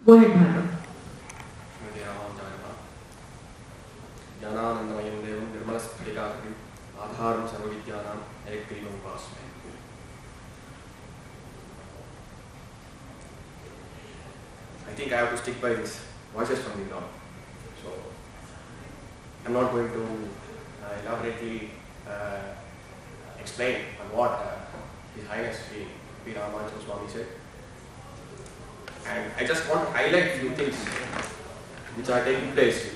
Go ahead, Bhargava. I think I have to stick by these voices from the ground. So, I'm not going to elaborately explain on what His Highness P. Ramanuja Swami said. And I just want to highlight a few things which are taking place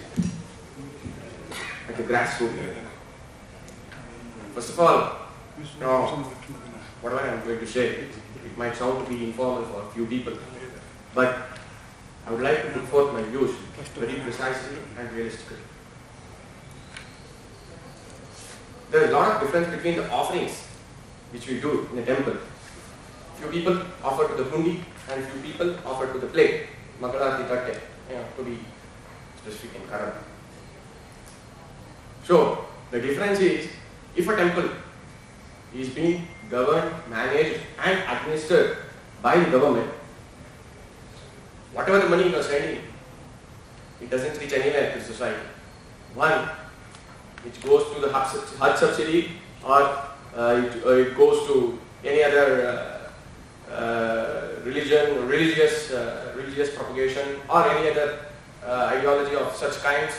at the grassroots. First of all, whatever I am going to say, it might sound to be informal for a few people, but I would like to put forth my views very precisely and realistically. There is a lot of difference between the offerings which we do in a temple. Few people offer to the hundi and few people offer to the plate, Mangalarti Tatte, to be specific in Kannada. So, the difference is, if a temple is being governed, managed and administered by the government, whatever the money you are sending, it doesn't reach anywhere to society. One, which goes to the Hajj subsidy, or it goes to any other religious propagation, or any other ideology of such kinds.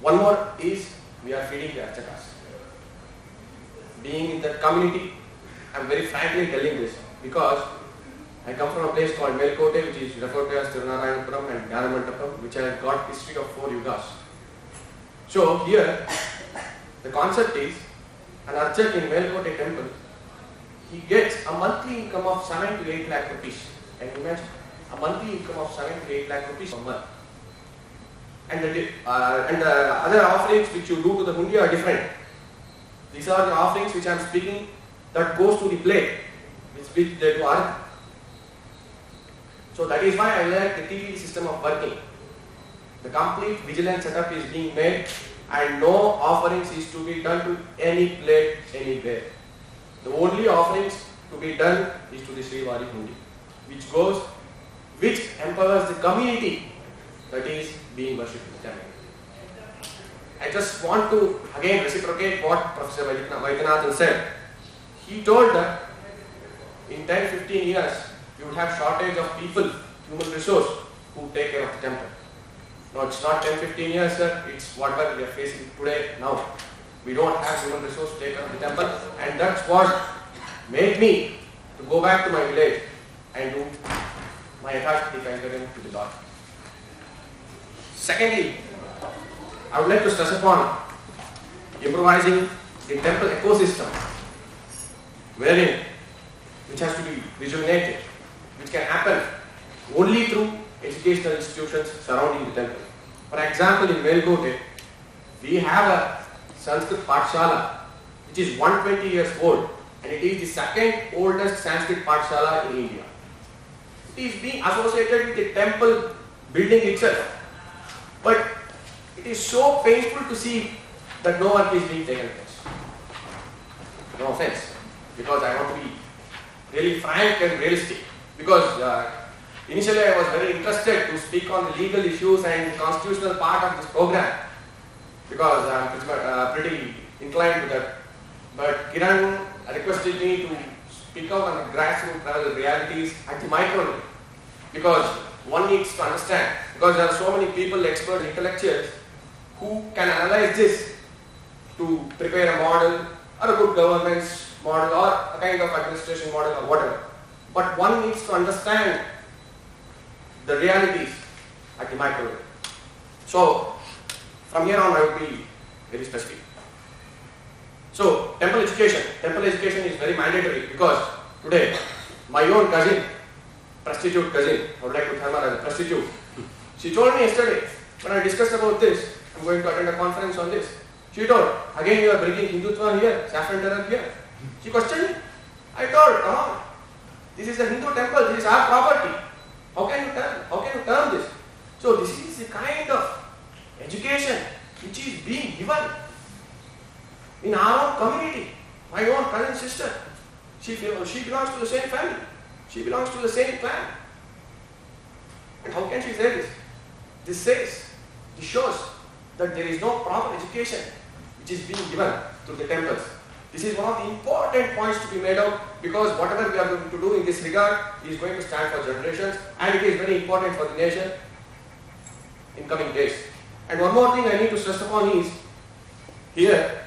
One more is, we are feeding the archakas. Being in that community, I am very frankly telling this, because I come from a place called Melukote, which is referred to as Tirunarayanapuram and Jnanamantapam, which has got history of 4 yugas. So here, the concept is, an archak in Melukote temple, he gets a monthly income of 7 to 8 lakh rupees. Can you imagine? A monthly income of 7 to 8 lakh rupees per month. And the other offerings which you do to the hundi are different. These are the offerings which I am speaking that goes to the plate, which they do arati. So that is why I like the TPD system of working. The complete vigilant setup is being made and no offerings is to be done to any plate anywhere. The only offerings to be done is to the Srivari Hundi, which empowers the community that is being worshipped in the temple. I just want to again reciprocate what Professor Vaidyanathan said. He told that in 10-15 years you would have shortage of people, human resource, who take care of the temple. No, it's not 10-15 years, sir. It's whatever we are facing today, now. We don't have human resource to take care of the temple, and that's what made me to go back to my village and do my attachment to the Lord. Secondly, I would like to stress upon improvising the temple ecosystem, which has to be rejuvenated, which can happen only through educational institutions surrounding the temple. For example, in Melukote, we have a Sanskrit Pathshala, which is 120 years old, and it is the second oldest Sanskrit Pathshala in India. It is being associated with the temple building itself. But it is so painful to see that no work is being taken place. No offense, because I want to be really frank and realistic. Because initially I was very interested to speak on the legal issues and the constitutional part of this program, because I am pretty inclined to that. But Kiran requested me to speak out on the grassroots level realities at the micro level, because one needs to understand, because there are so many people, experts, intellectuals, who can analyze this to prepare a model or a good governance model or a kind of administration model or whatever. But one needs to understand the realities at the micro level. So, from here on I will be very specific. So, temple education is very mandatory, because today my own cousin, prostitute cousin, I would like to term her as a prostitute, she told me yesterday, when I discussed about this, I'm going to attend a conference on this. She told, again you are bringing Hindutva here, saffron terror here. She questioned me. I told, come on, this is a Hindu temple, this is our property. How can you term this? So this is the kind of education which is being given in our own community. My own cousin sister, she belongs to the same family. She belongs to the same clan. how can she say this? This shows that there is no proper education which is being given to the temples. This is one of the important points to be made out, because whatever we are going to do in this regard is going to stand for generations, and it is very important for the nation in coming days. And one more thing I need to stress upon is, here,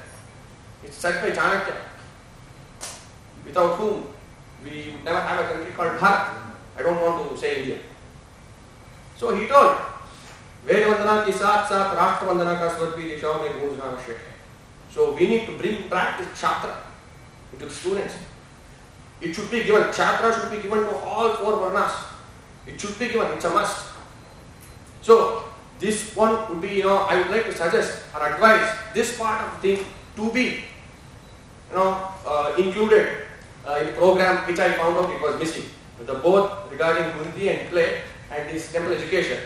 it's said by Chanakya, without whom we would never have a country called Bharat. I don't want to say India. So he told, Ved Vandana ki saath saath Rashtra Vandana ka svar bhi dishaon mein gujna avashyak hai. So we need to bring practice Kshatra into the students. It should be given, Kshatra should be given to all 4 Varnas. It should be given, it's a must. So this one would be, I would like to suggest or advise this part of the thing to be, included in the program, which I found out it was missing. The both regarding Hindi and play and this temple education.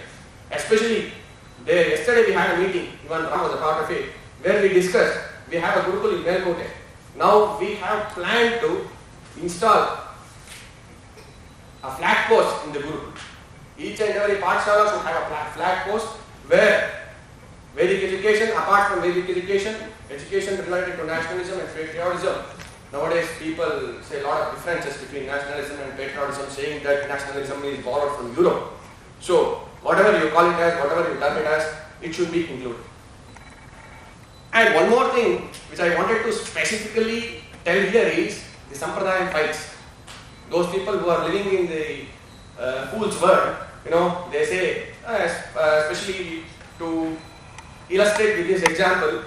Especially there, yesterday we had a meeting, even Ram was a part of it, where we discussed, we have a Gurukul in Melukote. Now we have planned to install a flag post in the Gurukul. Each and every Pathshala should have a flag post where Vedic education, apart from Vedic education, education related to nationalism and patriotism. Nowadays people say a lot of differences between nationalism and patriotism, saying that nationalism is borrowed from Europe. So whatever you call it as, whatever you term it as, it should be included. And one more thing which I wanted to specifically tell here is the Sampradayam fights. Those people who are living in the fool's world, they say, especially to illustrate with this example,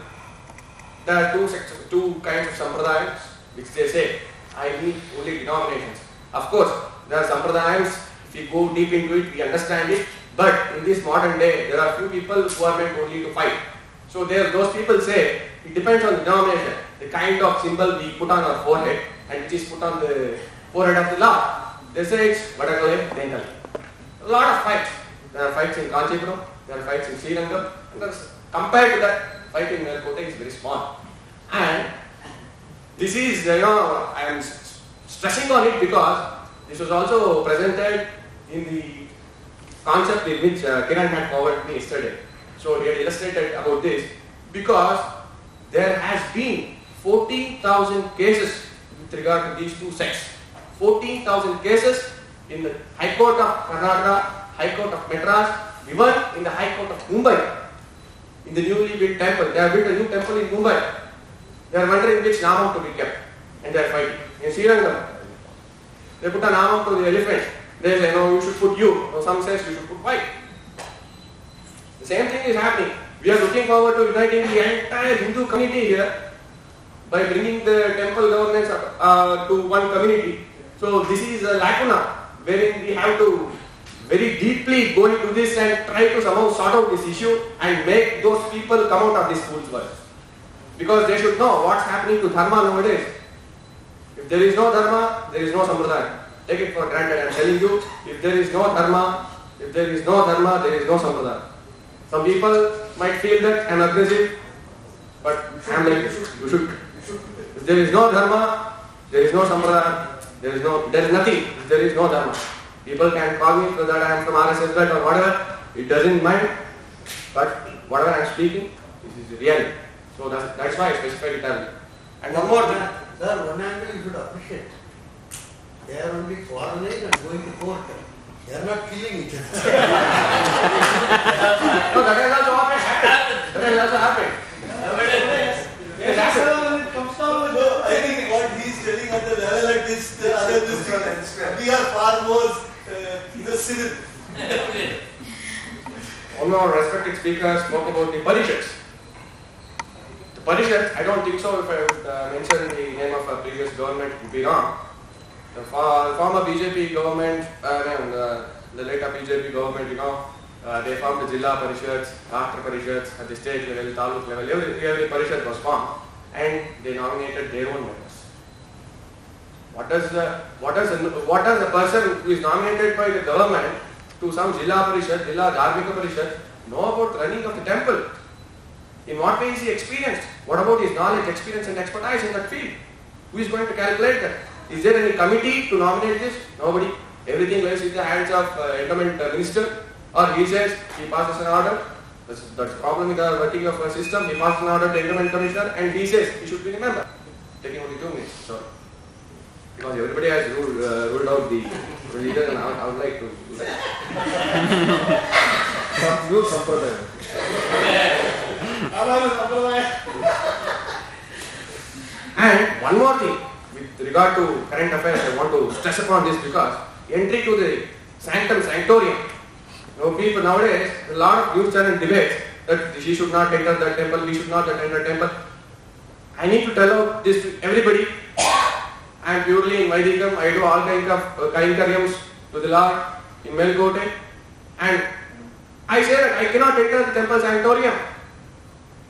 there are two kinds of Sampradayams which they say, I need only denominations. Of course, there are Sampradayams, if we go deep into it, we understand it, but in this modern day, there are few people who are meant only to fight. So those people say, it depends on the denomination, the kind of symbol we put on our forehead and which is put on the forehead of the Lord. They say it's Vadakale, Dengali. A lot of fights. There are fights in Kanchipuram, there are fights in Sri Lanka, and compared to that, fight in Melukote is very small. And this is, I am stressing on it because this was also presented in the concept in which Kiran had forwarded me yesterday. So he had illustrated about this because there has been 14,000 cases with regard to these two sects. 14,000 cases in the High Court of Karnataka, High Court of Madras, even in the High Court of Mumbai. In the newly built temple, they have built a new temple in Mumbai. They are wondering which namam to be kept, and they are fighting. In Sri Lanka, they put a namam to the elephant. They say, no, you should put you. Or some says you should put white. The same thing is happening. We are looking forward to uniting the entire Hindu community here by bringing the temple governance to one community. So this is a lacuna wherein we have to very deeply go into this and try to somehow sort out this issue and make those people come out of this fool's world. Because they should know what's happening to dharma nowadays. If there is no dharma, there is no sampradaya. Take it for granted. I am telling you, if there is no dharma, there is no sampradaya. Some people might feel that I am aggressive, but I am like, you should. If there is no dharma, there is no sampradaya, there is nothing. If there is no dharma. People can call me that I am from RSS or whatever, it doesn't mind, but whatever I am speaking, this is reality. So that's why I specified it earlier. And one more thing. Sir, one angle you should appreciate. They are only quarreling and going to court. They are not killing each other. No, that has also happened. That has also happened. Yes, when it comes down to I think what he is telling at the level like this, the other this, we are far more civil. One more respected speaker spoke about the Parishads. The Parishads, I don't think so if I would mention the name of a previous government, it would be wrong. The former BJP government, the later BJP government, they formed the Jilla Parishads, Rashtra Parishads at the state level, Taluk level, every Parishad was formed and they nominated their own members. What does the person who is nominated by the government to some Jilla Parishad, Jilla Dharmika Parishad know about running of the temple? In what way is he experienced? What about his knowledge, experience and expertise in that field? Who is going to calculate that? Is there any committee to nominate this? Nobody. Everything lies in the hands of endowment minister Or he says, he passes an order, that's the problem with the working of a system, he passes an order to the Environment Commissioner and he says he should be remembered. Taking only 2 minutes, sorry. Because everybody has ruled out the leader and I would like to do that. New sampradaya. And one more thing, with regard to current affairs, I want to stress upon this because entry to the sanctum sanctorium. People nowadays, a lot of news channel debates that she should not enter the temple, we should not enter the temple. I need to tell out this to everybody. I am purely in Vaidikam, I do all kinds of kainkaryams to the Lord in Melukote, and I say that I cannot enter the temple sanctorium,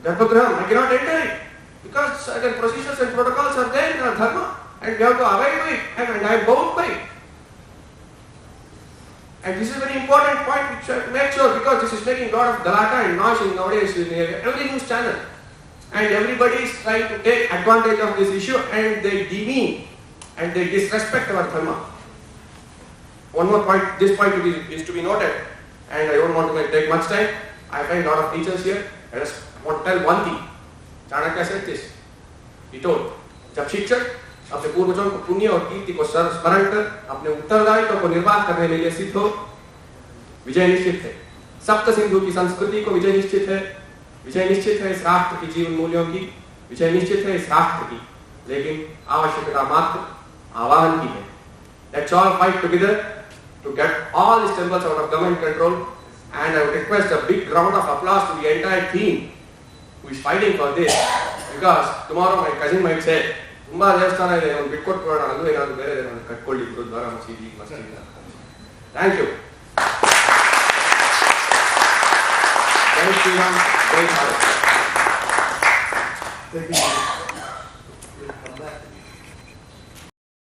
Garbhagraham, I cannot enter it because certain procedures and protocols are there in our dharma and we have to abide by it and I am bound by it. And this is a very important point which I have to make sure because this is making a lot of galata and noise in nowadays in every news channel. And everybody is trying to take advantage of this issue and they demean and they disrespect our dharma. One more point, this point is to be noted and I don't want to take much time. I find a lot of teachers here. I just want to tell one thing. Chanakya said this. He told, जब शिक्षक अपने पूर्वजों को पुण्य और कीर्ति को स्मरण कर अपने उत्तरदायित्व को निर्वाह करने में लिए सिद्ध हो, विजय निश्चित है। सप्त सिंधु की संस्कृति को विजय निश्चित है। विजय निश्चित है इस राष्ट्र की जीवन मूल्यों की, विजय निश्चित है इस राष्ट्र की, लेकिन आवश्यकता मात्र आवाहन की है। Let's all fight together to get all these temples out of government control, and I would request a big round of applause to the entire team who is fighting for this, because tomorrow my cousin might say, Namma Devasthana is on Bitcoin Purana, allu enadu bere enadu katkolli Gurudwara Masjid. Thank you. Jai Shri Ram, Jai Bharat. Thank you.